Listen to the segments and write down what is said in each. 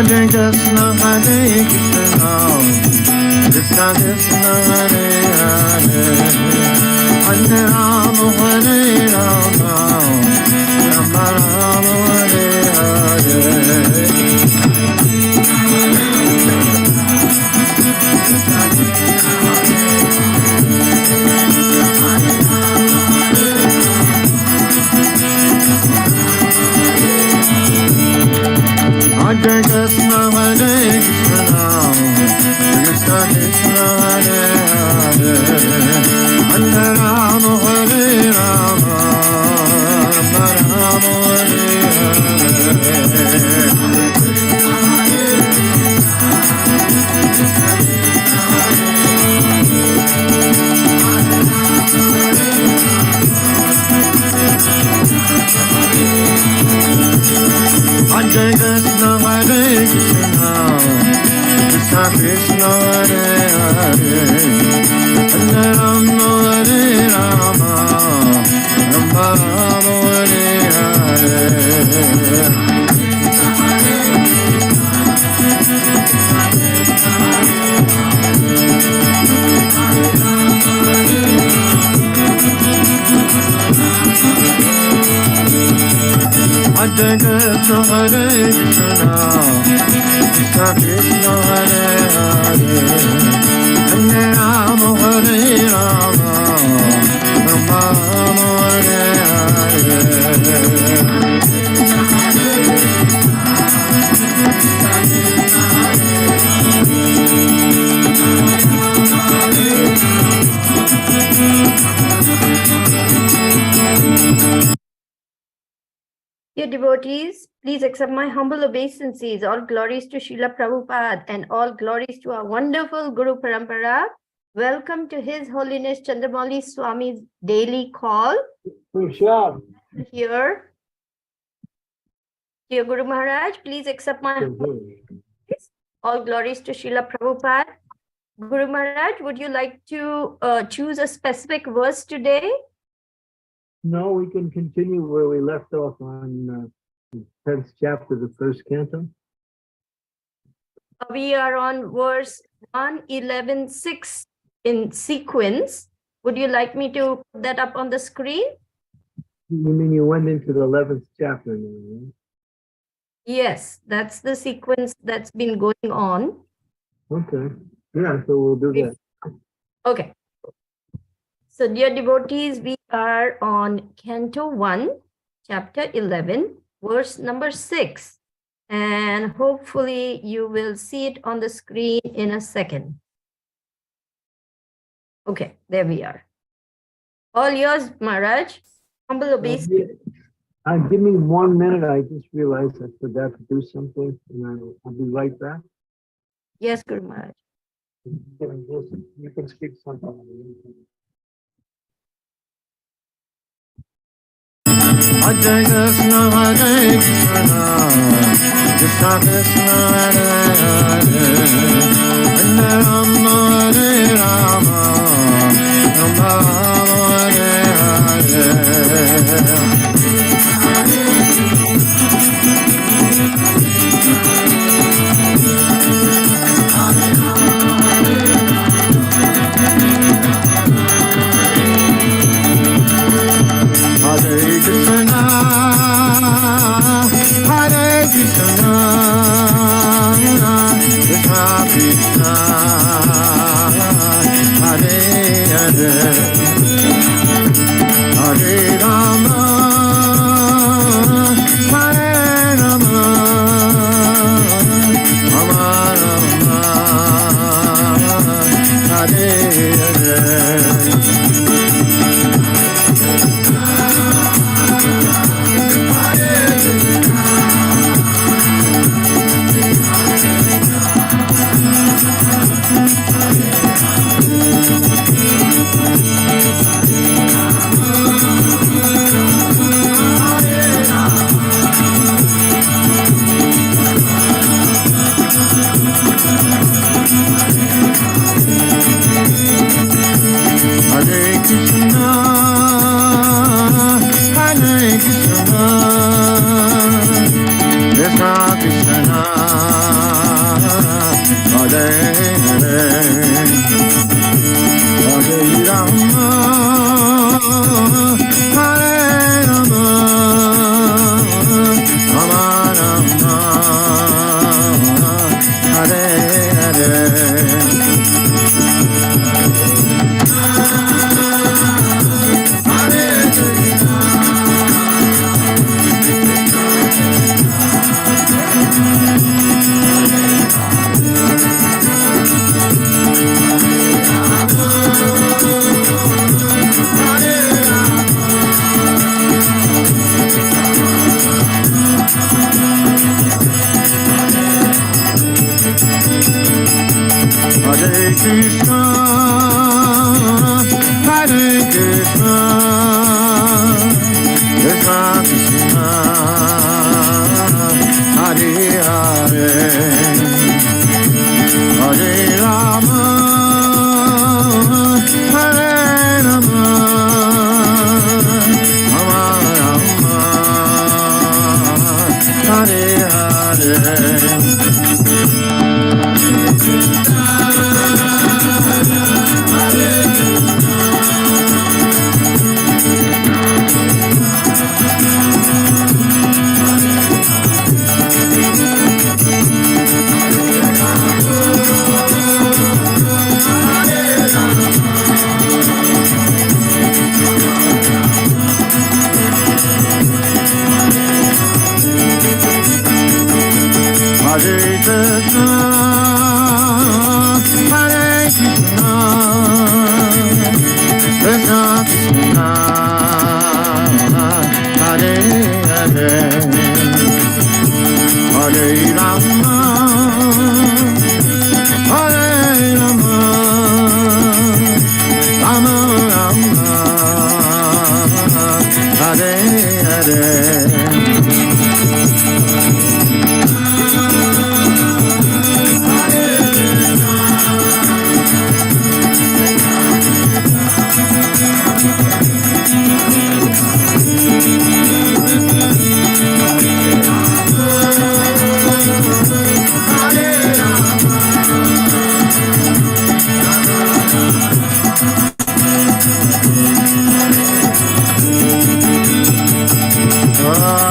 Hare Krishna, Hare Krishna, Krishna Krishna, Hare Hare, Hare Rama, Hare Rama, Rama Rama, Hare Hare. Hare Krishna, Hare Krishna, Krishna Krishna, Hare Hare, Hare Rama, Hare Rama, Rama Rama, Hare Hare. Hare Krishna, Hare Krishna, Krishna Krishna, Hare Hare, Hare Rama, Hare Rama, Rama Rama, Hare Hare. Hare Krishna, Hare Krishna, Krishna Krishna, Hare Hare, Hare Rama, Hare Rama, Rama Rama, Hare Hare. Dear devotees, please accept my humble obeisances. All glories to Srila Prabhupada and all glories to our wonderful Guru Parampara. Welcome to His Holiness Candramauli Swami's daily call. Here. Dear Guru Maharaj, please accept my humble obeisances. All glories to Srila Prabhupada. Guru Maharaj, would you like to choose a specific verse today? No, we can continue where we left off on the 10th chapter, the first canto. We are on verse 111.6 in sequence. Would you like me to put that up on the screen? You mean you went into the 11th chapter now, right? Yes, that's the sequence that's been going on. Okay. Yeah, so we'll do that. Okay. So, dear devotees, we are on Canto 1, Chapter 11, verse number 6. And hopefully you will see it on the screen in a second. Okay, there we are. All yours, Maharaj. Humble obeisance. Give me 1 minute. I just realized I forgot to do something, and I'll be right back. Yes, Guru Maharaj. You can speak something. Hare Krishna, Hare Krishna, Krishna Krishna, Hare Hare, Hare Rama, Hare Rama, Rama Rama, Hare Hare. Hare Krishna, Hare Krishna, Krishna Krishna, Hare Rama, Hare Rama, Rama Rama, Hare Hare.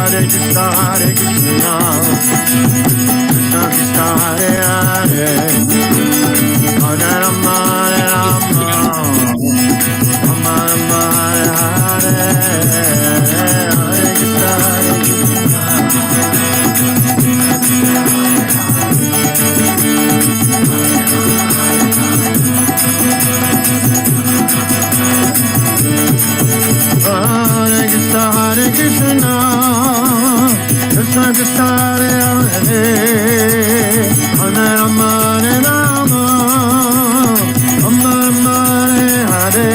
Hare Krishna, Hare Krishna, Krishna Krishna, Hare Hare, Hare Rama, Hare Rama, Rama Rama, Hare Hare, Hare Krishna, Hare Krishna, Hare Krishna, Krishna Krishna, Hare Hare, Hare Rama, Hare Rama, Rama Rama, Hare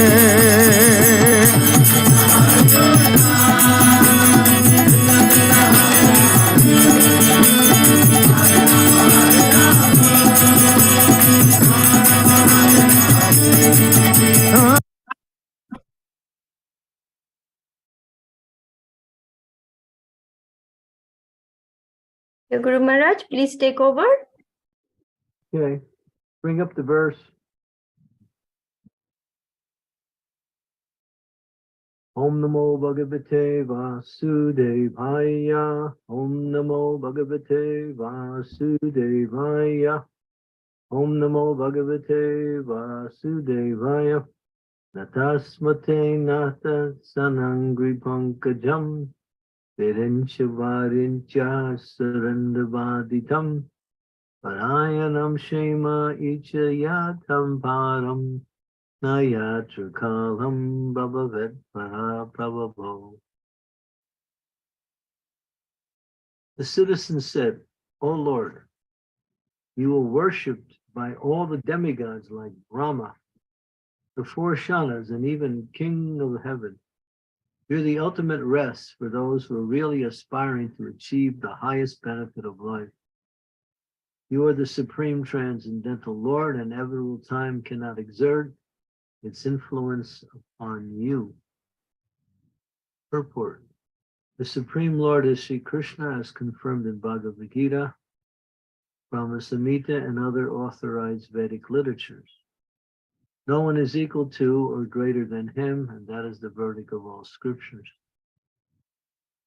Guru Maharaj, please take over. Okay, bring up the verse. Om Namo Bhagavate Vasudevaya. Om Namo Bhagavate Vasudevaya. Om Namo Bhagavate Vasudevaya. Natasmate Nata Sanangri Pankajam. Virinchavarincha Sarandavaditam. Parayanam Shema Ichayatam Param. Nayatrakalam Bhavavet Prabhavo. The citizen said, O Lord, you are worshipped by all the demigods like Brahma, the four Shanas, and even King of Heaven. You're the ultimate rest for those who are really aspiring to achieve the highest benefit of life. You are the supreme transcendental Lord, and inevitable time cannot exert its influence upon you. Purport. The Supreme Lord is Sri Krishna, as confirmed in Bhagavad Gita, Brahma Samhita, and other authorized Vedic literatures. No one is equal to or greater than him, and that is the verdict of all scriptures.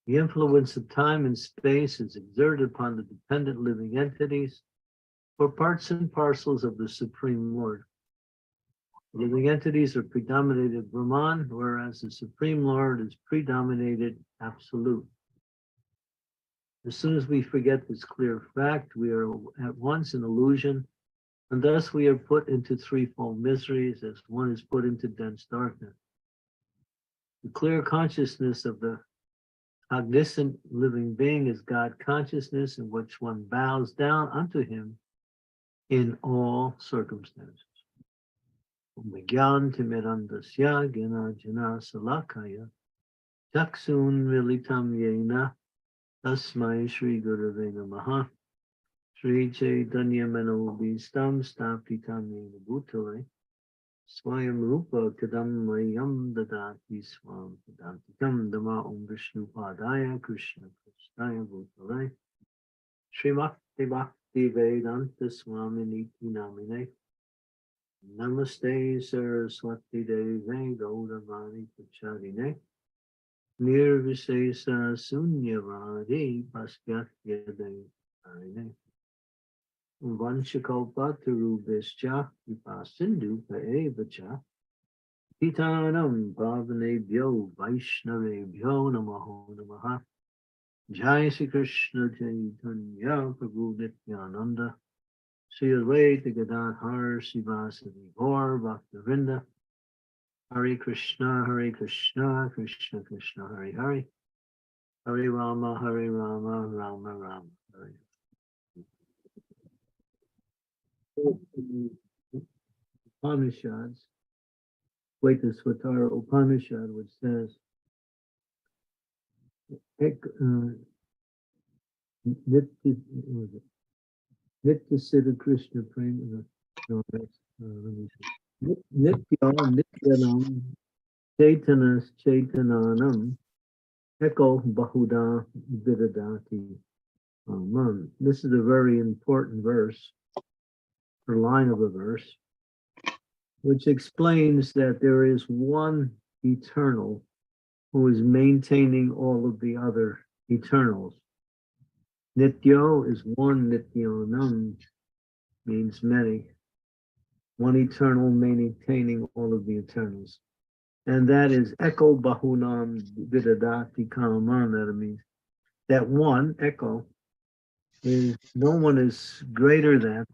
The influence of time and space is exerted upon the dependent living entities or parts and parcels of the Supreme Lord. Living entities are predominated Brahman, whereas the Supreme Lord is predominated Absolute. As soon as we forget this clear fact, we are at once in illusion, and thus we are put into threefold miseries, as one is put into dense darkness. The clear consciousness of the cognizant living being is God consciousness, in which one bows down unto him in all circumstances. Umagyan timirandasya gena jana salakaya taksun militam yena tasmai Shri Gurave Namaha Shri Chaitanya Manobhistam Stapitam Yena Bhutale Swayam Rupa Kadam Mayam Dadati Swam Padantikam Dama Om Vishnu Padaya Krishna Kristaya Bhutale Srimati Bhakti Vedanta Swami Niti Namine Namaste Saraswati Deve Gauravani Pacharine Nirvisesa Sunyavadi Paskatyade Arine Vanchakalpatarubhischa Vipasindu Paevacha Pitanam Bhavanebhyo Vaishnavebhyo Namaho Namaha Jai Sri Krishna Chaitanya Prabhu Nityananda Sri Advaita Gadadhar Sivasadi Gaur Bhaktivinoda Hare Krishna, Krishna Krishna, Hare Hare, Hare Rama, Hare Rama, Rama Rama, Hare. Upanishads, Svatara Upanishad, which says, Nitya Siddha Krishna Prema. No, that's, let me see. Nitya Nityanam Chaitanas Chaitananam Eko Bahuda Vidadati. This is a very important verse, or line of a verse, which explains that there is one eternal who is maintaining all of the other eternals. Nityo is one, Nityanam means many. One eternal maintaining all of the eternals. And that is Eko Bahunam Vidadati Kaman. That means that one, Eko, is no one is greater than,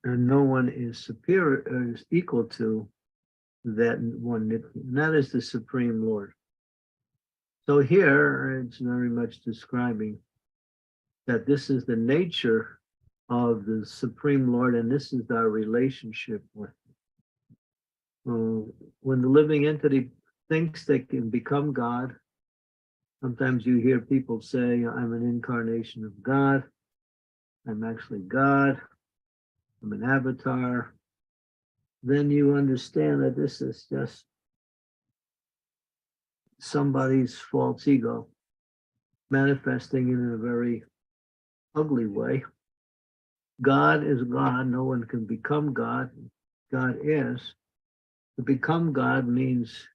and no one is superior or is equal to that one Nitya. And that is the Supreme Lord. So here it's very much describing that this is the nature of the Supreme Lord, and this is our relationship with him. When the living entity thinks they can become God, sometimes you hear people say, I'm an incarnation of God, I'm actually God, I'm an avatar. Then you understand that this is just somebody's false ego manifesting in a very ugly way. God is God. No one can become God. God is. To become God means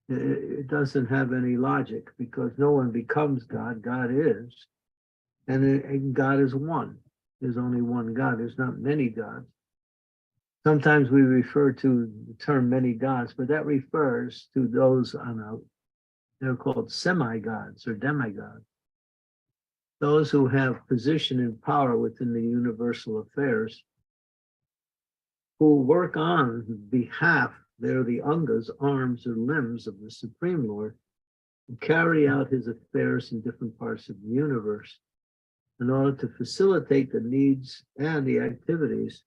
it doesn't have any logic because no one becomes God. God is. And God is one. There's only one God. There's not many gods. Sometimes we refer to the term many gods, but that refers to those they're called semi-gods or demigods. Those who have position and power within the universal affairs, who work on behalf, they're the angas, arms or limbs of the Supreme Lord, who carry out his affairs in different parts of the universe in order to facilitate the needs and the activities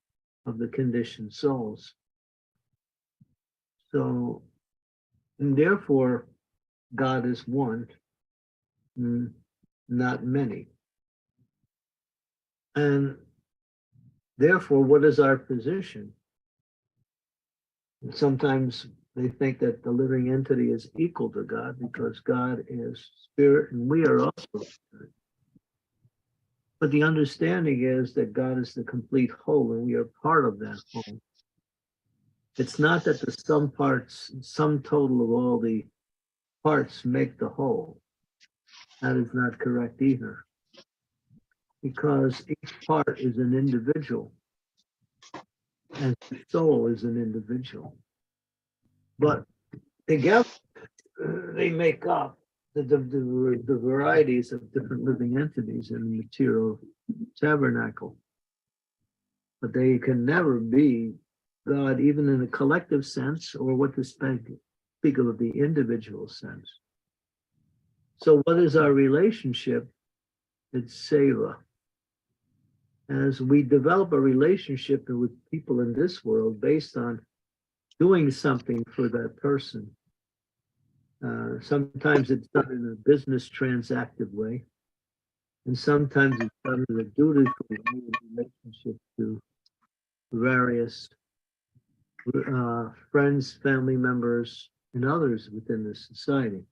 of the conditioned souls. So, and therefore, God is one, not many. And therefore, what is our position? Sometimes they think that the living entity is equal to God because God is spirit and we are also spirit. But the understanding is that God is the complete whole and we are part of that whole. It's not that the sum total of all the parts make the whole. That is not correct either. Because each part is an individual and the soul is an individual. But together, they make up the varieties of different living entities in the material tabernacle. But they can never be God, even in a collective sense, or what to speak of the individual sense. So what is our relationship? It's seva. As we develop a relationship with people in this world based on doing something for that person. Sometimes it's done in a business transactive way, and sometimes it's done in a dutiful way in relationship to various friends, family members, and others within the society.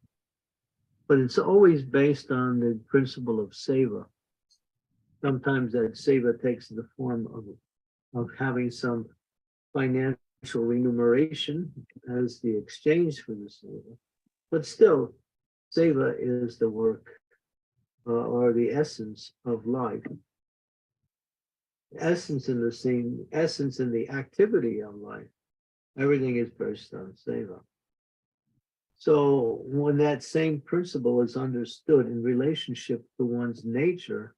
But it's always based on the principle of seva. Sometimes that seva takes the form of having some financial remuneration as the exchange for the seva. But still, seva is the work or the essence of life. Essence in the activity of life. Everything is based on seva. So when that same principle is understood in relationship to one's nature,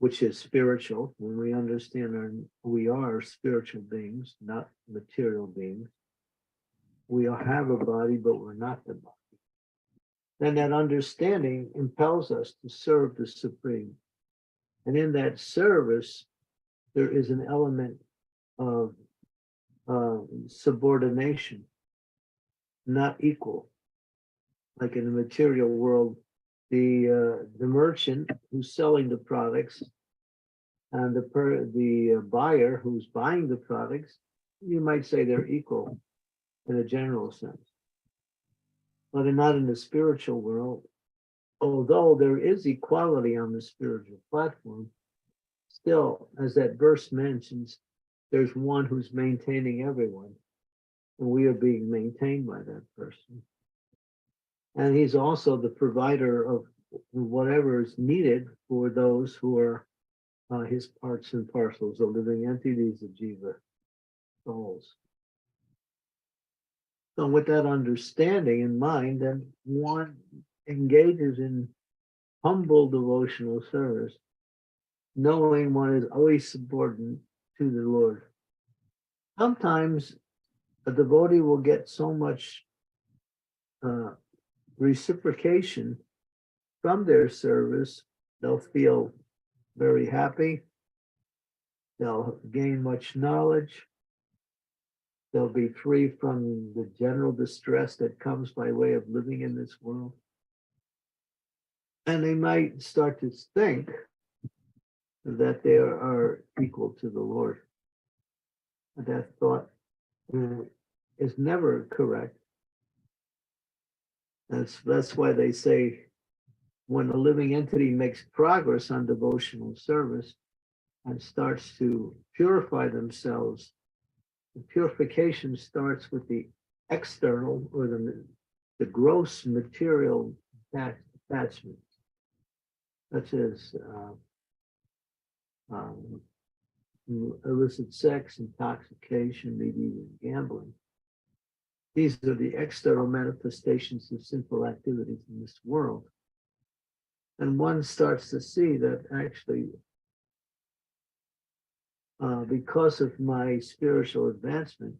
which is spiritual, when we understand we are spiritual beings, not material beings. We have a body, but we're not the body. then that understanding impels us to serve the Supreme. And in that service, there is an element of subordination, not equal. Like in the material world, the merchant who's selling the products and the buyer who's buying the products, you might say they're equal in a general sense, but not in the spiritual world. Although there is equality on the spiritual platform, still, as that verse mentions, there's one who's maintaining everyone, and we are being maintained by that person. And he's also the provider of whatever is needed for those who are his parts and parcels, the living entities of Jiva souls. So with that understanding in mind, then one engages in humble devotional service, knowing one is always subordinate to the Lord. Sometimes a devotee will get so much reciprocation from their service, they'll feel very happy, they'll gain much knowledge, they'll be free from the general distress that comes by way of living in this world. And they might start to think that they are equal to the Lord. That thought is never correct. That's why they say when a living entity makes progress on devotional service and starts to purify themselves, the purification starts with the external or the gross material attachments, such as illicit sex, intoxication, maybe even gambling. These are the external manifestations of sinful activities in this world. And one starts to see that actually, because of my spiritual advancement,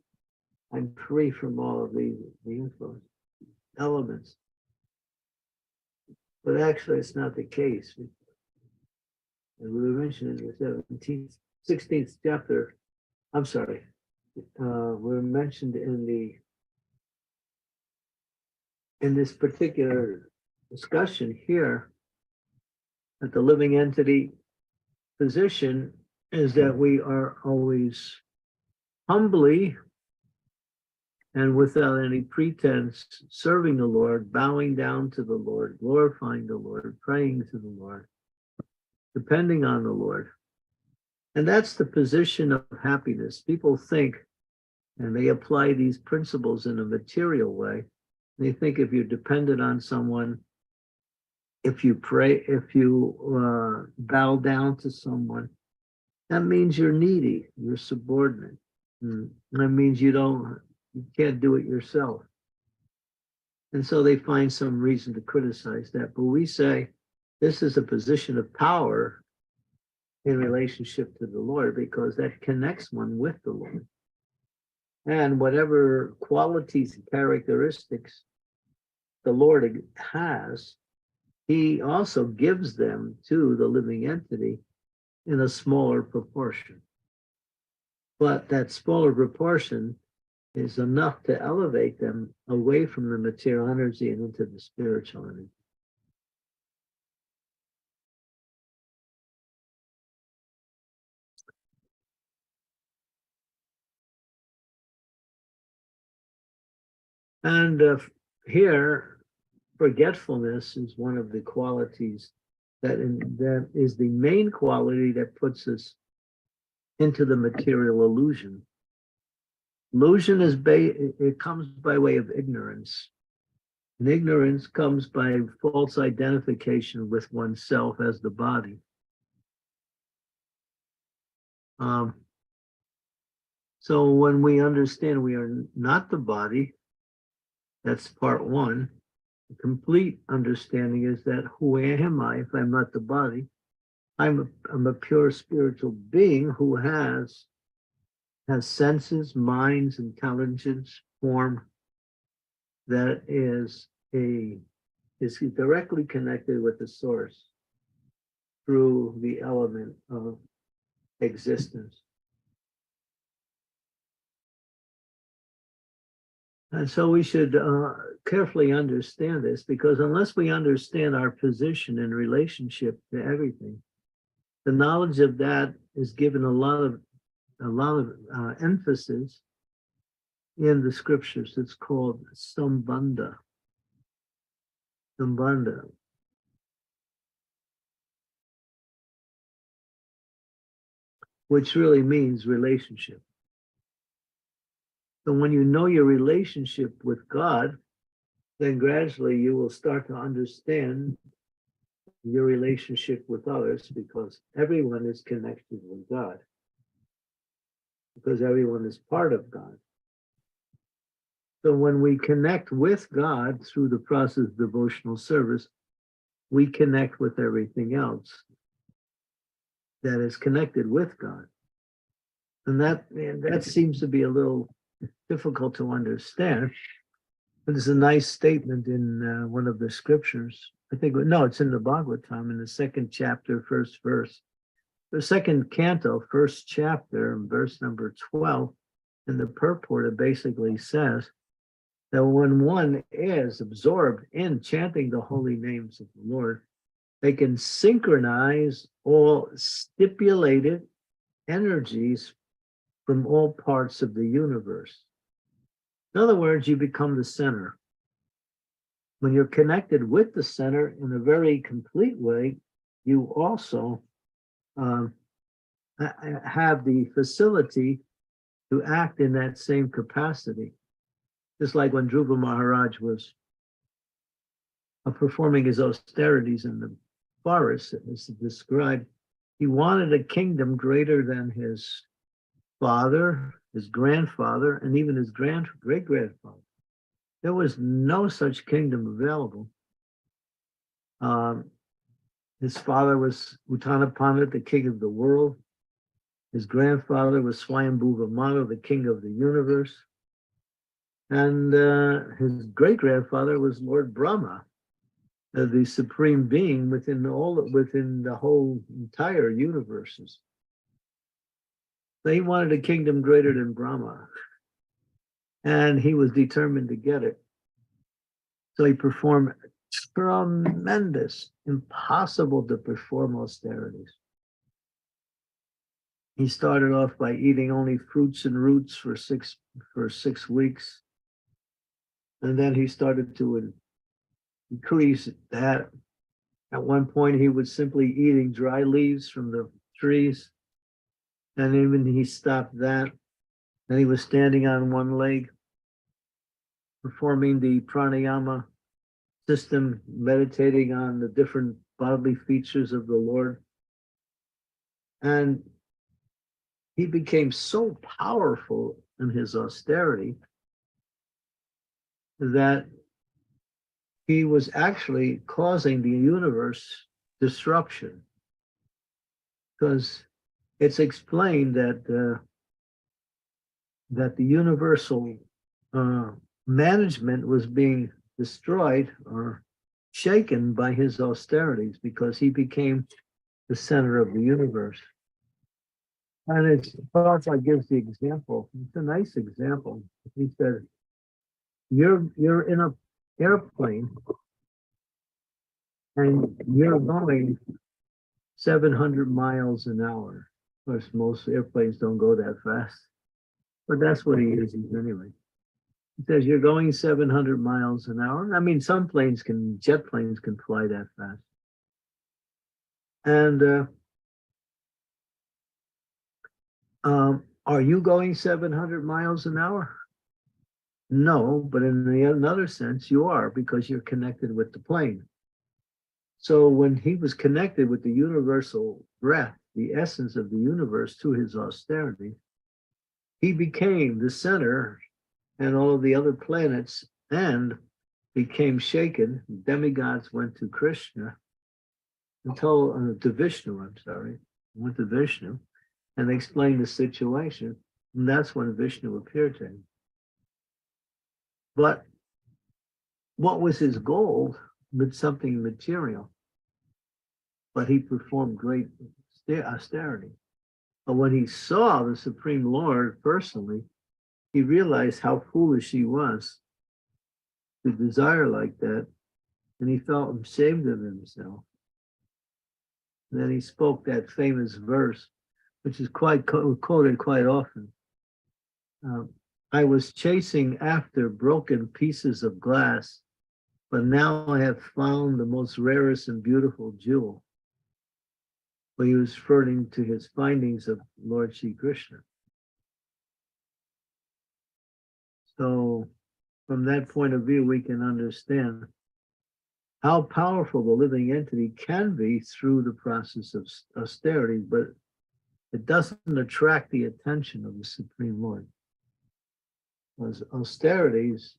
I'm free from all of the influence elements. But actually, it's not the case. And we mentioned in the 16th chapter, we're mentioned in this particular discussion here that the living entity position is that we are always humbly and without any pretense serving the Lord, bowing down to the Lord, glorifying the Lord, praying to the Lord, depending on the Lord. And that's the position of happiness. People think, and they apply these principles in a material way. They think if you're dependent on someone, if you pray, if you bow down to someone, that means you're needy, you're subordinate. That means you can't do it yourself. And so they find some reason to criticize that. But we say this is a position of power in relationship to the Lord, because that connects one with the Lord. And whatever qualities and characteristics the Lord has, he also gives them to the living entity in a smaller proportion. But that smaller proportion is enough to elevate them away from the material energy and into the spiritual energy. And here, forgetfulness is one of the qualities that is the main quality that puts us into the material illusion. Illusion it comes by way of ignorance. And ignorance comes by false identification with oneself as the body. So when we understand we are not the body, that's part one. The complete understanding is that who am I if I'm not the body? I'm a pure spiritual being who has senses, minds, intelligence, form, that is a is directly connected with the source through the element of existence. And so we should carefully understand this, because unless we understand our position in relationship to everything, the knowledge of that is given a lot of emphasis in the scriptures. It's called sambandha. Sambandha. Which really means relationship. So when you know your relationship with God, then gradually you will start to understand your relationship with others, because everyone is connected with God, because everyone is part of God. So when we connect with God through the process of devotional service, we connect with everything else that is connected with God. And that seems to be a little difficult to understand. But there's a nice statement in one of the scriptures. I think, no, it's in the Bhagavatam, in the second chapter, first verse. The second canto, first chapter, verse number 12, in the purport, it basically says that when one is absorbed in chanting the holy names of the Lord, they can synchronize all stipulated energies from all parts of the universe. In other words, you become the center. When you're connected with the center in a very complete way, you also have the facility to act in that same capacity. Just like when Dhruva Maharaj was performing his austerities in the forest, as described, he wanted a kingdom greater than his father, his grandfather, and even his great-grandfather. There was no such kingdom available. His father was Uttanapana, the king of the world. His grandfather was Swayambhuva Manu, the king of the universe. And his great-grandfather was Lord Brahma, the supreme being within the whole entire universes. So he wanted a kingdom greater than Brahma, and he was determined to get it. So he performed tremendous, impossible to perform austerities. He started off by eating only fruits and roots for six weeks. And then he started to increase that. At one point, he was simply eating dry leaves from the trees. And even he stopped that. Then he was standing on one leg, performing the pranayama system, meditating on the different bodily features of the Lord. And he became so powerful in his austerity that he was actually causing the universe disruption, because it's explained that the universal management was being destroyed or shaken by his austerities, because he became the center of the universe. And Prabhupada gives the example. It's a nice example. He said, you're in an airplane and you're going 700 miles an hour. Of course, most airplanes don't go that fast, but that's what he uses anyway. He says you're going 700 miles an hour. I mean, some jet planes can fly that fast. And are you going 700 miles an hour? No, but in another sense, you are, because you're connected with the plane. So when he was connected with the universal breath, the essence of the universe, to his austerity, he became the center, and all of the other planets and became shaken. Demigods went to Krishna, to Vishnu, went to Vishnu, and they explained the situation. And that's when Vishnu appeared to him. But what was his goal? something material, but he performed great austerity. But when he saw the Supreme Lord personally, he realized how foolish he was to desire like that, and he felt ashamed of himself. And then he spoke that famous verse, which is quoted quite often. I was chasing after broken pieces of glass, but now I have found the most rarest and beautiful jewel. But he was referring to his findings of Lord Sri Krishna. So from that point of view, we can understand how powerful the living entity can be through the process of austerity, but it doesn't attract the attention of the Supreme Lord. Because austerities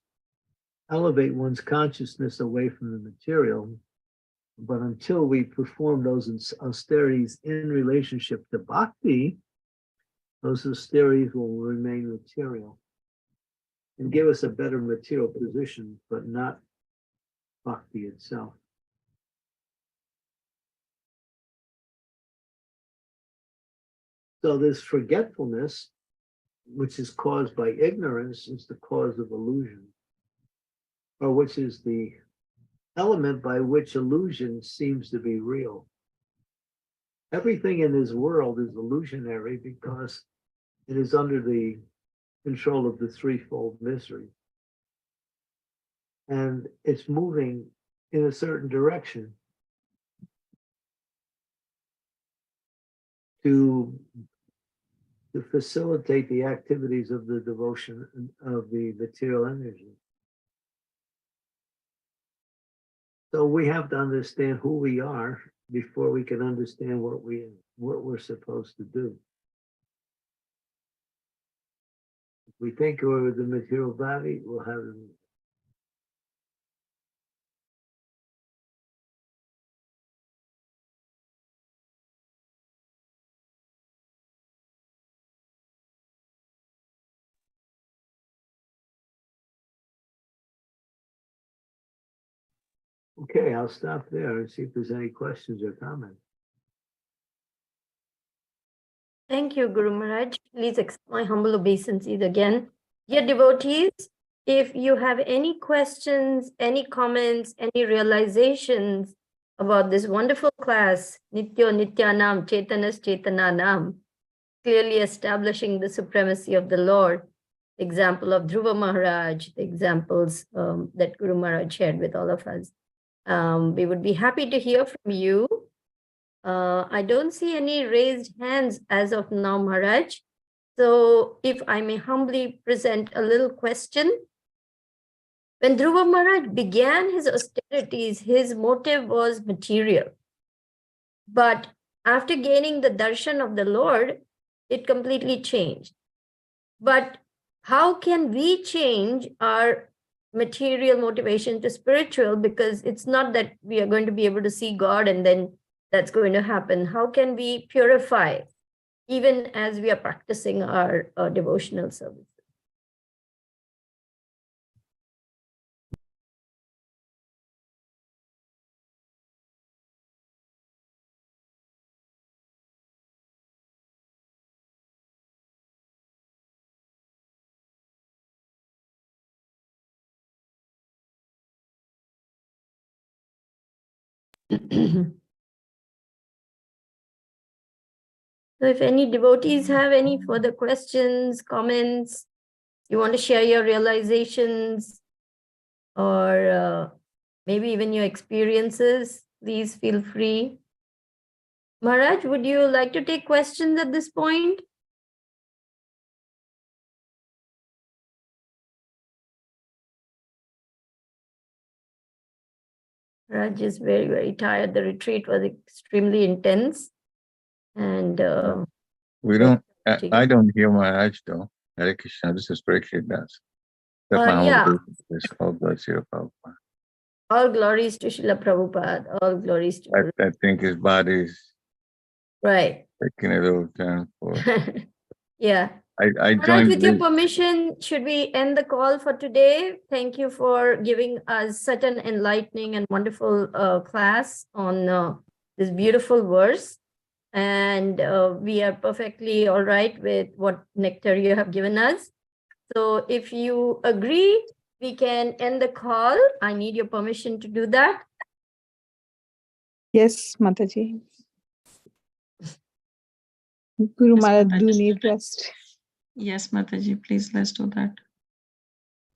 elevate one's consciousness away from the material, but until we perform those austerities in relationship to bhakti, those austerities will remain material and give us a better material position, but not bhakti itself. So this forgetfulness, which is caused by ignorance, is the cause of illusion, or which is the element by which illusion seems to be real. Everything in this world is illusionary because it is under the control of the threefold misery. And it's moving in a certain direction to facilitate the activities of the devotion of the material energy. So we have to understand who we are before we can understand what we're supposed to do. If we think we're the material body, we'll have them. Okay, I'll stop there and see if there's any questions or comments. Thank you, Guru Maharaj. Please accept my humble obeisances again. Dear devotees, if you have any questions, any comments, any realizations about this wonderful class, Nityo Nityanam, Chetanas Chetananam, clearly establishing the supremacy of the Lord, the example of Dhruva Maharaj, the examples that Guru Maharaj shared with all of us. We would be happy to hear from you. I don't see any raised hands as of now, Maharaj. So if I may humbly present a little question. When Dhruva Maharaj began his austerities, his motive was material. But after gaining the darshan of the Lord, it completely changed. But how can we change our material motivation to spiritual? Because it's not that we are going to be able to see God and then that's going to happen. How can we purify even as we are practicing our devotional service? So if any devotees have any further questions, comments, you want to share your realizations or maybe even your experiences, please feel free. Maharaj, would you like to take questions at this point? Maharaj is very, very tired. The retreat was extremely intense. And we don't, I don't hear Maharaj though. Hare Krishna, this is Parikshit Das. yeah. All glories to Prabhupada. All glories to Srila Prabhupada. All glories to I think his body's right. taking a little turn for Yeah. I Maharaj, joined with your late. permission, should we end the call for today? Thank you for giving us such an enlightening and wonderful class on this beautiful verse. And we are perfectly all right with what nectar you have given us. So if you agree, we can end the call. I need your permission to do that. Yes, Mataji. Guru Yes, Maharaj, Mataji. do need rest. Yes, Mataji, please let's do that.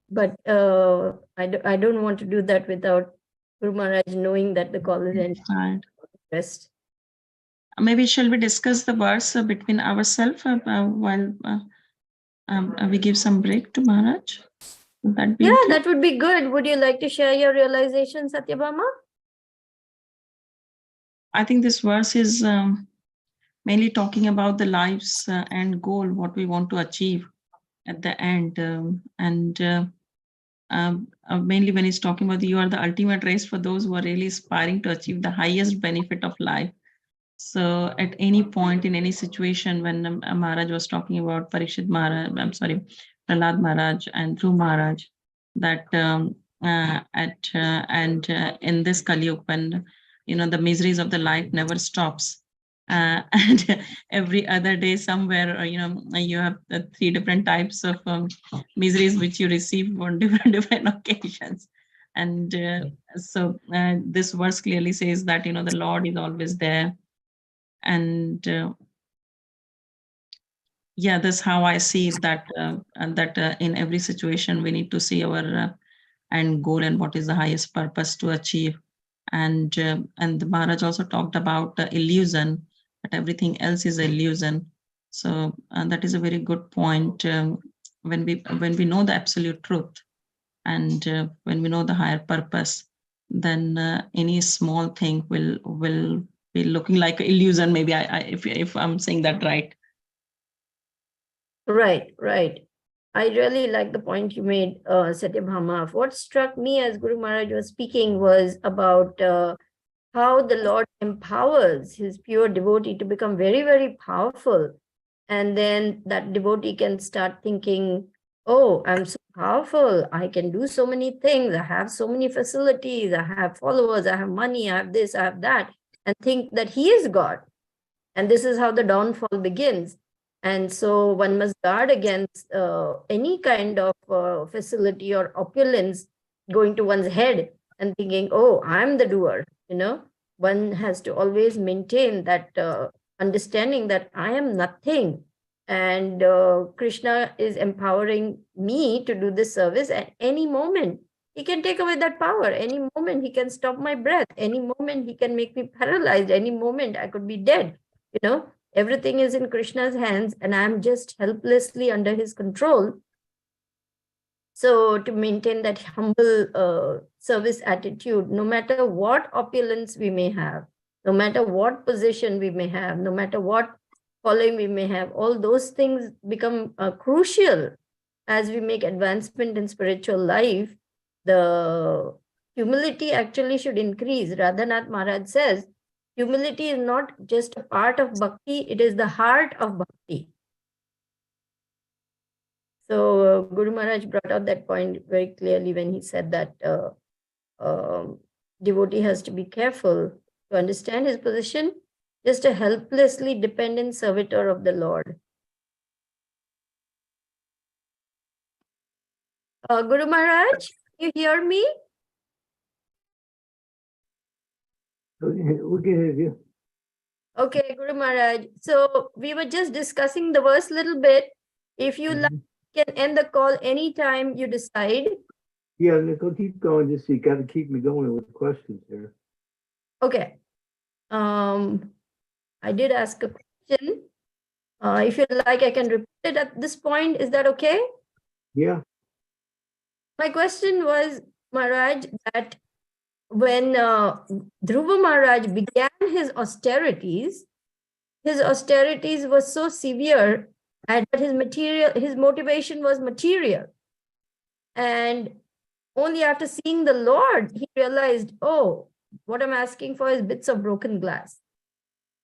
But I don't want to do that without Guru Maharaj knowing that the call is ended. Right. Rest. Maybe shall we discuss the verse between ourselves while we give some break to Maharaj? Would that be Yeah, okay? that would be good. Would you like to share your realization, Satyabhama? I think this verse is mainly talking about the life's end goal, what we want to achieve at the end. Mainly when he's talking about you are the ultimate race for those who are really aspiring to achieve the highest benefit of life. So at any point in any situation, when Maharaj was talking about Parikshit Maharaj, Prahlad Maharaj and Dhruv Maharaj, that in this Kali Yuga, when the miseries of the life never stops, and every other day somewhere you have the 3 different types of miseries which you receive on different occasions, and so this verse clearly says that the Lord is always there. And yeah, that's how I see that in every situation we need to see our end goal and what is the highest purpose to achieve. And the Maharaj also talked about illusion, that everything else is illusion. So that is a very good point. When we know the absolute truth, and when we know the higher purpose, then any small thing will be looking like illusion. Maybe if I'm saying that right. Right. I really like the point you made, Satyabhama. What struck me as Guru Maharaj was speaking was about how the Lord empowers his pure devotee to become very, very powerful. And then that devotee can start thinking, oh, I'm so powerful. I can do so many things. I have so many facilities. I have followers. I have money. I have this. I have that. And think that he is God. And this is how the downfall begins. And so one must guard against any kind of facility or opulence going to one's head and thinking, oh, I'm the doer. One has to always maintain that understanding that I am nothing. And Krishna is empowering me to do this service at any moment. He can take away that power. Any moment he can stop my breath. Any moment he can make me paralyzed. Any moment I could be dead. Everything is in Krishna's hands and I'm just helplessly under his control. So to maintain that humble service attitude, no matter what opulence we may have, no matter what position we may have, no matter what following we may have, all those things become crucial as we make advancement in spiritual life. The humility actually should increase. Radhanath Maharaj says, humility is not just a part of bhakti, it is the heart of bhakti. So Guru Maharaj brought out that point very clearly when he said that devotee has to be careful to understand his position, just a helplessly dependent servitor of the Lord. Guru Maharaj, you hear me? We can hear you. Okay, Guru Maharaj. So we were just discussing the verse a little bit. If you like, you can end the call anytime you decide. Yeah, Nicole, keep going. Just you got to keep me going with questions here. Okay. I did ask a question. If you like, I can repeat it at this point. Is that okay? Yeah. My question was, Maharaj, that when Dhruva Maharaj began his austerities were so severe and his motivation was material. And only after seeing the Lord, he realized, oh, what I'm asking for is bits of broken glass.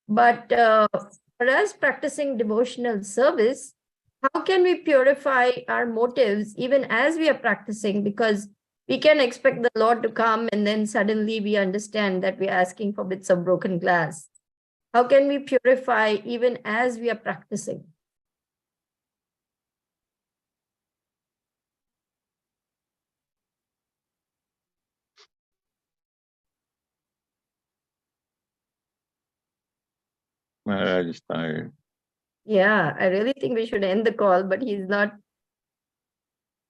But for us practicing devotional service, how can we purify our motives even as we are practicing? Because we can expect the Lord to come and then suddenly we understand that we are asking for bits of broken glass. How can we purify even as we are practicing? Maharaj is tired. Yeah, I really think we should end the call, but he's not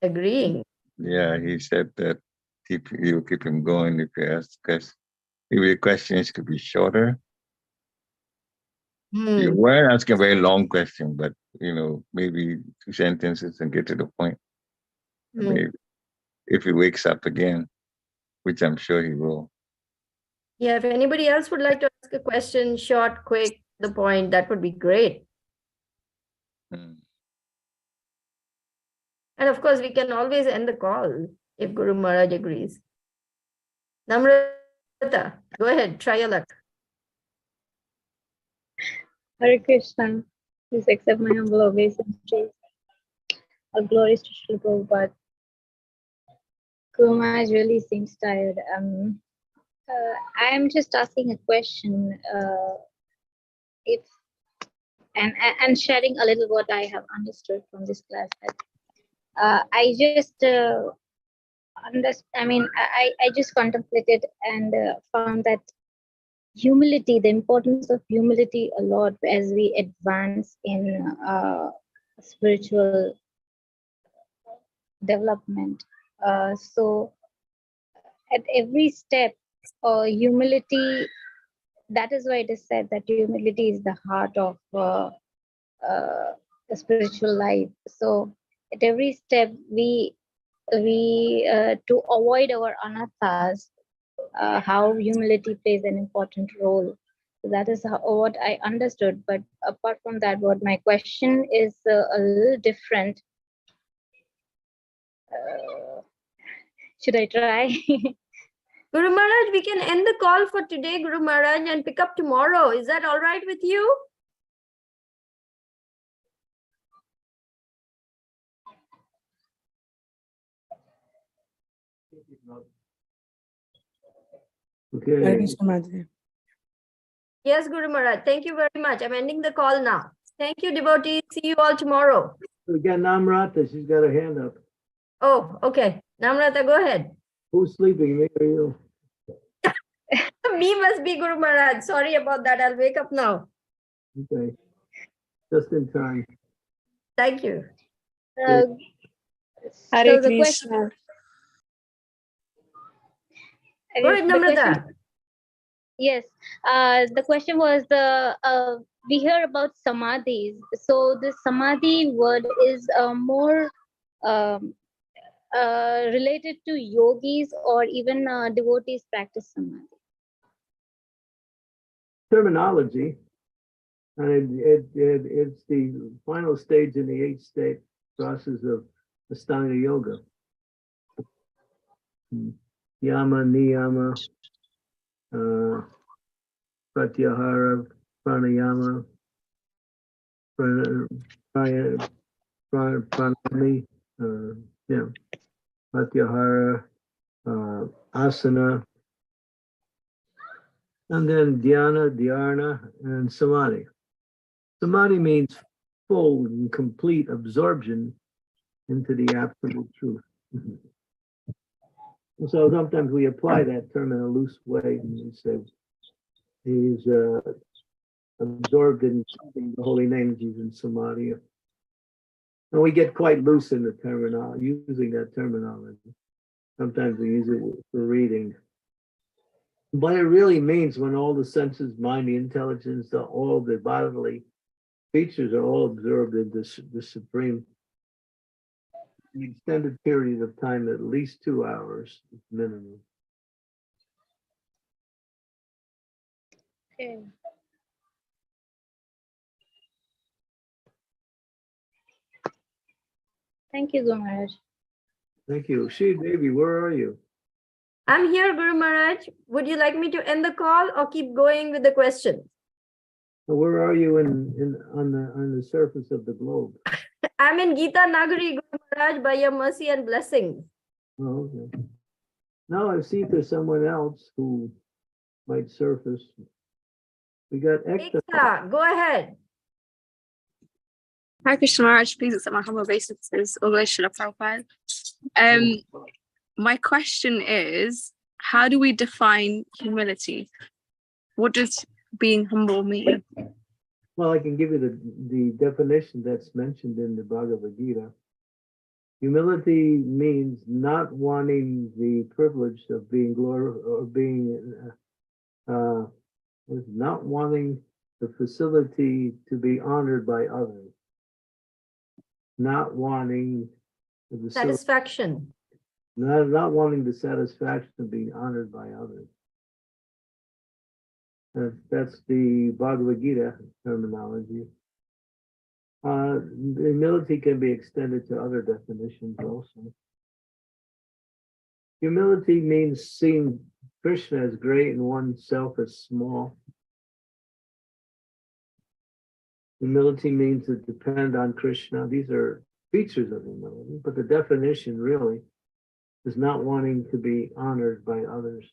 agreeing. Yeah, he said that you keep him going if you ask us. If your questions could be shorter. You weren't asking a very long question, but maybe 2 sentences and get to the point. Maybe if he wakes up again, which I'm sure he will. Yeah, if anybody else would like to ask a question, short, quick, the point, that would be great. Mm. And of course, we can always end the call if Guru Maharaj agrees. Namrata, go ahead, try your luck. Hare Krishna. Please accept my humble obeisance. All glories to Srila Prabhupada. Guru Maharaj really seems tired. I am just asking a question. If and sharing a little what I have understood from this class. I just I just contemplated and found that humility, the importance of humility a lot as we advance in spiritual development. So at every step, humility, that is why it is said that humility is the heart of the spiritual life. So at every step, we to avoid our anathas, how humility plays an important role. So that is what I understood. But apart from that, what my question is a little different. Should I try? Guru Maharaj, we can end the call for today, Guru Maharaj, and pick up tomorrow. Is that all right with you? Okay. Yes, Guru Maharaj. Thank you very much. I'm ending the call now. Thank you, devotees. See you all tomorrow. We got Namrata. She's got her hand up. Oh, okay. Namrata, go ahead. Who's sleeping? Me or you? Me must be Guru Maharaj. Sorry about that. I'll wake up now. Okay. Just in time. Thank you. So Hare the question. Krishna. Go ahead, Namrata. Yes, the question was we hear about samadhis. So the samadhi word is more related to yogis or even devotees practice samadhi. Terminology, and it's the final stage in the 8-stage process of Ashtanga Yoga. Yama, niyama, pratyahara, pranayama, pranami, pratyahara, asana, and then dhyana, and samadhi. Samadhi means full and complete absorption into the absolute truth. And so sometimes we apply that term in a loose way, and we say he's absorbed in the holy name, he's in samadhi. And we get quite loose in the terminology, using that terminology. Sometimes we use it for reading. But it really means when all the senses, mind, the intelligence, all the bodily features are all absorbed in the supreme. An extended period of time, at least 2 hours minimum. Okay. Thank you, Guru Maharaj. Thank you. She, Devi, where are you? I'm here, Guru Maharaj. Would you like me to end the call or keep going with the questions? Where are you on the surface of the globe? I'm in Gita Nagari, Guru Maharaj, by your mercy and blessings. Oh, okay. Now I see there's someone else who might surface. We got Ekta. Ekta, go ahead. Hi, Krishna Maharaj, please accept my humble obeisances. Srila Prabhupada. My question is, how do we define humility? What does being humble mean? Well, I can give you the definition that's mentioned in the Bhagavad Gita. Humility means not wanting the privilege of being glorified or being, not wanting the facility to be honored by others. Not wanting the Satisfaction. not wanting the satisfaction of being honored by others. That's the Bhagavad Gita terminology. Humility can be extended to other definitions also. Humility means seeing Krishna as great and oneself as small. Humility means to depend on Krishna. These are features of humility, but the definition really is not wanting to be honored by others.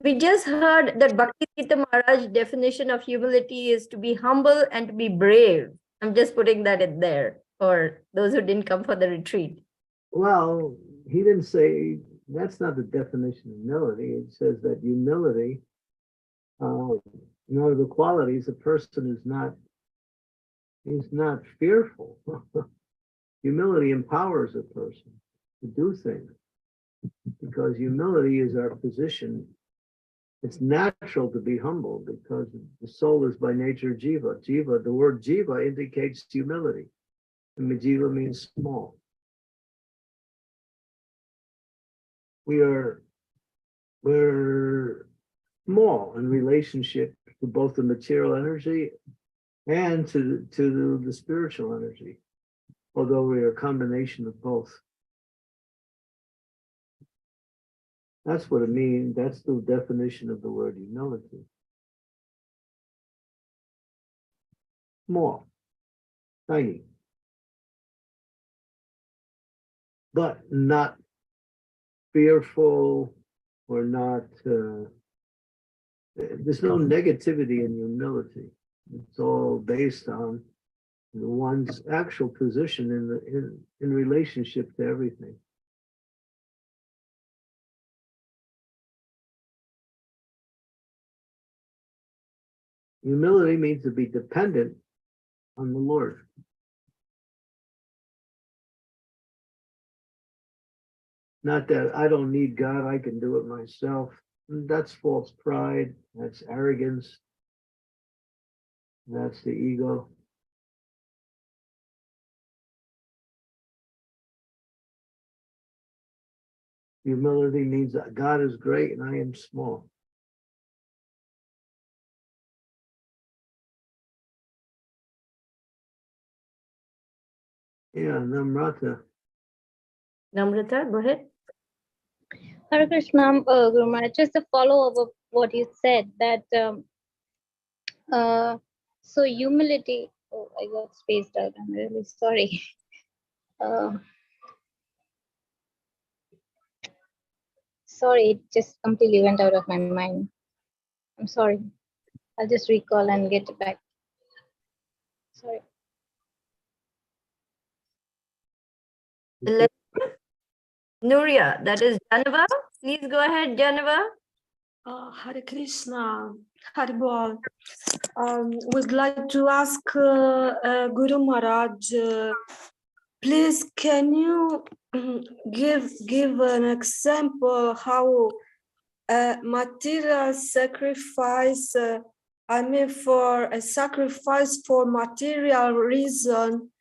We just heard that Bhakti Gita Maharaj's definition of humility is to be humble and to be brave. I'm just putting that in there for those who didn't come for the retreat. Well, he didn't say, that's not the definition of humility. It says that humility, the qualities, a person is not fearful. Humility empowers a person to do things because humility is our position. It's natural to be humble because the soul is by nature jiva. Jiva, the word jiva indicates humility. And jiva means small. We're small in relationship to both the material energy and to the spiritual energy, although we are a combination of both. That's what it means. That's the definition of the word humility. Small, tiny, but not fearful or not, there's no negativity in humility. It's all based on one's actual position in relationship to everything. Humility means to be dependent on the Lord. Not that I don't need God, I can do it myself. That's false pride, that's arrogance, that's the ego. Humility means that God is great and I am small. Yeah, Namrata. Namrata, go ahead. Hare Krishna, Guru Maharaj, just a follow-up of what you said, that so humility, oh, I got spaced out, I'm really sorry. Sorry, it just completely went out of my mind. I'm sorry. I'll just recall and get it back. Sorry. Nuria, that is Janava. Please go ahead, Janava. Hare Krishna, Hare Bol. Would like to ask Guru Maharaj, please can you give an example how material sacrifice, for a sacrifice for material reason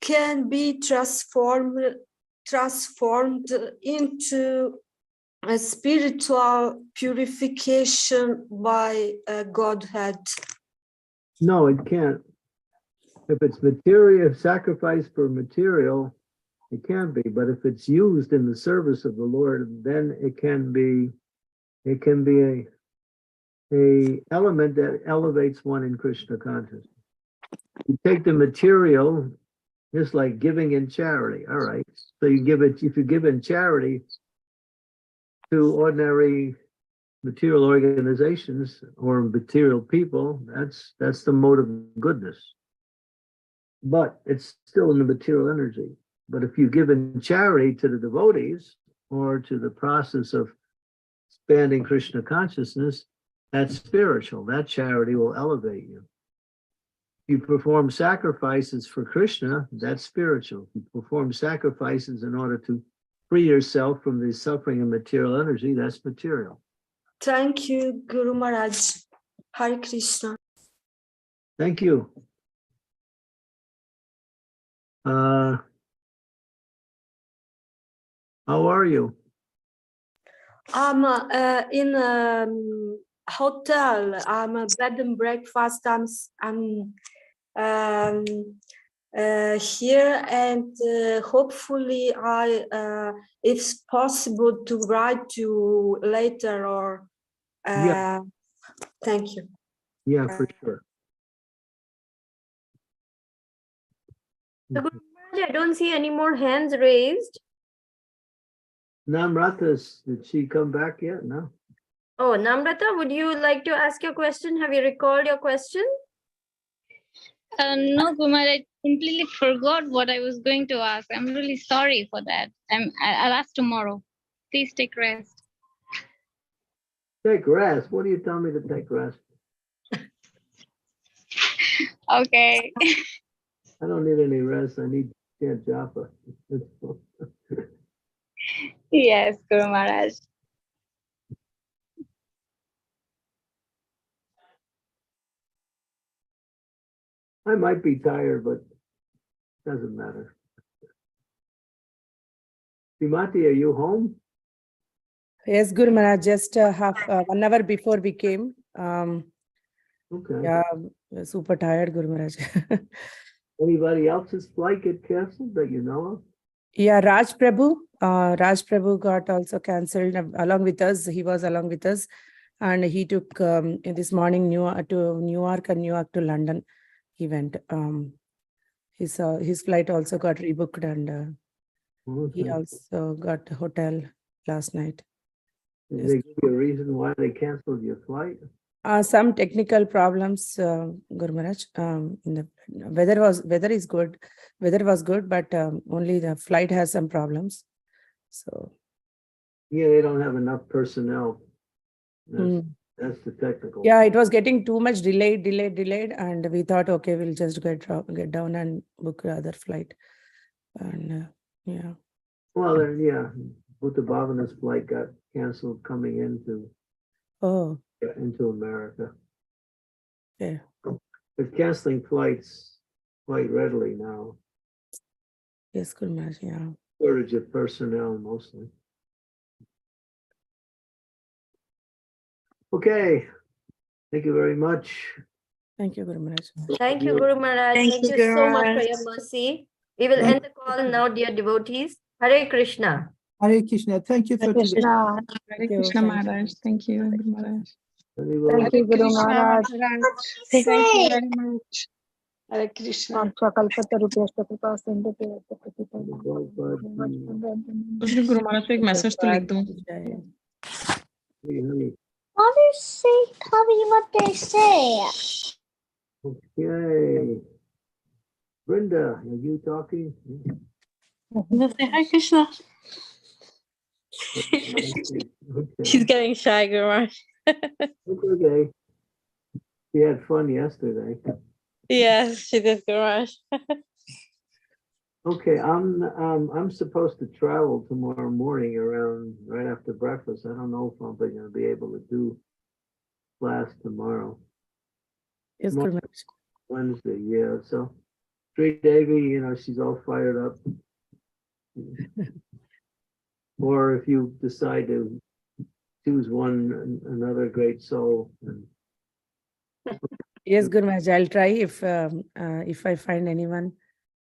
can be transformed into a spiritual purification by Godhead? No, it can't. If it's material, sacrifice for material, it can be. But if it's used in the service of the Lord, then it can be a element that elevates one in Krishna consciousness. You take the material, just like giving in charity. All right. So you give it, if you give in charity to ordinary material organizations or material people, that's the mode of goodness. But it's still in the material energy. But if you give in charity to the devotees or to the process of expanding Krishna consciousness, that's spiritual. That charity will elevate you. You perform sacrifices for Krishna, that's spiritual. You perform sacrifices in order to free yourself from the suffering of material energy, that's material. Thank you, Guru Maharaj. Hare Krishna. Thank you. How are you? I'm in a hotel. I'm a bed and breakfast. I'm here, and hopefully it's possible to write you later or Yeah. thank you. Yeah, for sure. So, Guru Maharaj, I don't see any more hands raised. Namrata, did she come back yet? No. Oh, Namrata, would you like to ask your question? Have you recalled your question? No, Kumar, I completely forgot what I was going to ask. I'm really sorry for that. I'll ask tomorrow. Please take rest. Take rest. What do you tell me to take rest? Okay. I don't need any rest. I need japa. Yes, Guru Maharaj. I might be tired, but doesn't matter. Srimati, are you home? Yes, Guru Maharaj, just half 1 hour before we came. Okay. Yeah, super tired, Guru Maharaj. Anybody else's flight get canceled that you know of? Yeah, Raj Prabhu got also cancelled along with us. He was along with us, and he took in this morning to New York and New York to London. He went. His flight also got rebooked, and he Okay. also got a hotel last night. Did Yes. they give you a reason why they canceled your flight? Some technical problems, Guru Maharaj. In the weather was good, but only the flight has some problems. So Yeah, they don't have enough personnel. That's the technical. yeah, it was getting too much delayed, and we thought, okay, we'll just get down and book another flight. And yeah. Well, then, yeah, Bhuta Bhavana's flight got canceled coming into America. Yeah. They're canceling flights quite readily now. Yes, Guru Maharaj, yeah. Shortage of personnel mostly. Okay. Thank you very much. Thank you, Guru Maharaj. Thank you, Guru Maharaj. Thank you so much for your mercy. We will end the call now, dear devotees. Hare Krishna. Hare Krishna. Thank you for today. Hare Thank you. Krishna Maharaj. Thank you, Guru Maharaj. Anybody- Thank you, Guru Maharaj. Thank you very much. Hare Krishna. मुझे गुरु महाराज को एक message तो लिख दो. Jai. Honey. What is say? Tell me what they say. Okay. Brenda, are you talking? Hare Krishna. She's Okay. getting shy, Guru Maharaj. It's okay. She had fun yesterday. Yes, she did, Guru Maharaj. Okay, I'm supposed to travel tomorrow morning around right after breakfast. I don't know if I'm going to be able to do class tomorrow. Yes, Guru Maharaj. Wednesday, yeah. So Sri Devi, she's all fired up. Or if you decide to choose another great soul. Yes, Guru Maharaj, I'll try. If I find anyone,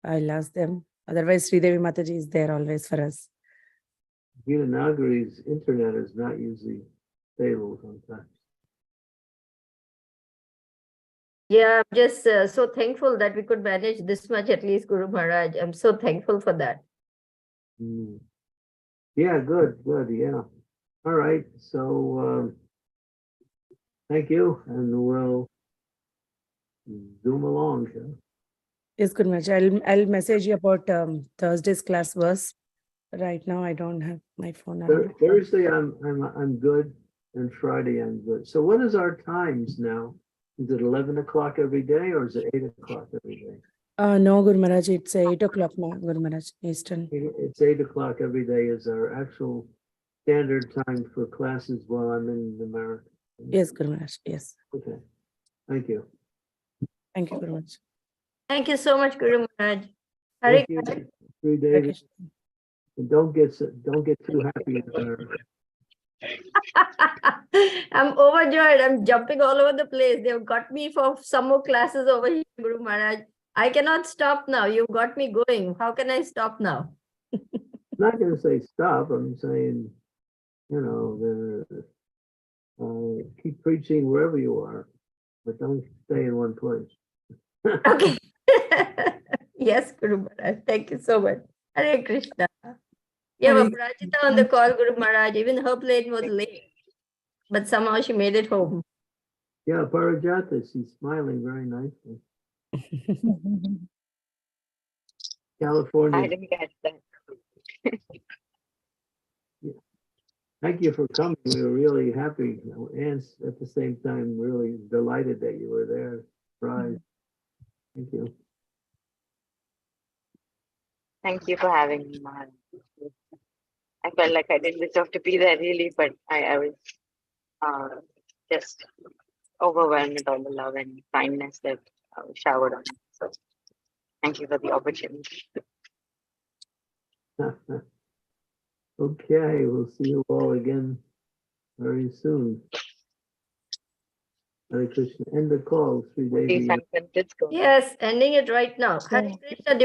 I'll ask them. Otherwise, Sridevi Mataji is there always for us. Gita Nagari's internet is not usually stable sometimes. Yeah, I'm just so thankful that we could manage this much at least, Guru Maharaj. I'm so thankful for that. Mm. Yeah, good, yeah. All right, so thank you, and we'll zoom along. Huh? Yes, Guru Maharaj. I'll message you about Thursday's class verse. Right now, I don't have my phone. around. Thursday, I'm good, and Friday I'm good. So what is our times now? Is it 11 o'clock every day, or is it 8 o'clock every day? No, Guru Maharaj, it's 8 o'clock now, Guru Maharaj, Eastern. It's 8 o'clock every day is our actual standard time for classes while I'm in America. Yes, Guru Maharaj, yes. Okay, thank you. Thank you, Guru Maharaj. Thank you so much, Guru Maharaj. Hare Thank you, Krishna. Sri Hare Devi. Krishna. And don't get too happy in America. I'm overjoyed. I'm jumping all over the place. They've got me for some more classes over here, Guru Maharaj. I cannot stop now. You've got me going. How can I stop now? I'm not going to say stop. I'm saying, keep preaching wherever you are, but don't stay in one place. Okay. Yes, Guru Maharaj. Thank you so much. Hare Krishna. Yeah, Hare Prajita on the call, Guru Maharaj. Even her plane was late, but somehow she made it home. Yeah, Parijata, she's smiling very nicely. California. I didn't get that. Thank you for coming. We were really happy and at the same time really delighted that you were there. Surprised. Thank you. Thank you for having me, Maharaj. I felt like I didn't deserve to be there really, but I was just overwhelmed with all the love and kindness that was showered on me. So thank you for the opportunity. Okay, we'll see you all again very soon. Hare Krishna. End the call, Sri Devi. Peace and Francisco. Yes, ending it right now. Hare Krishna.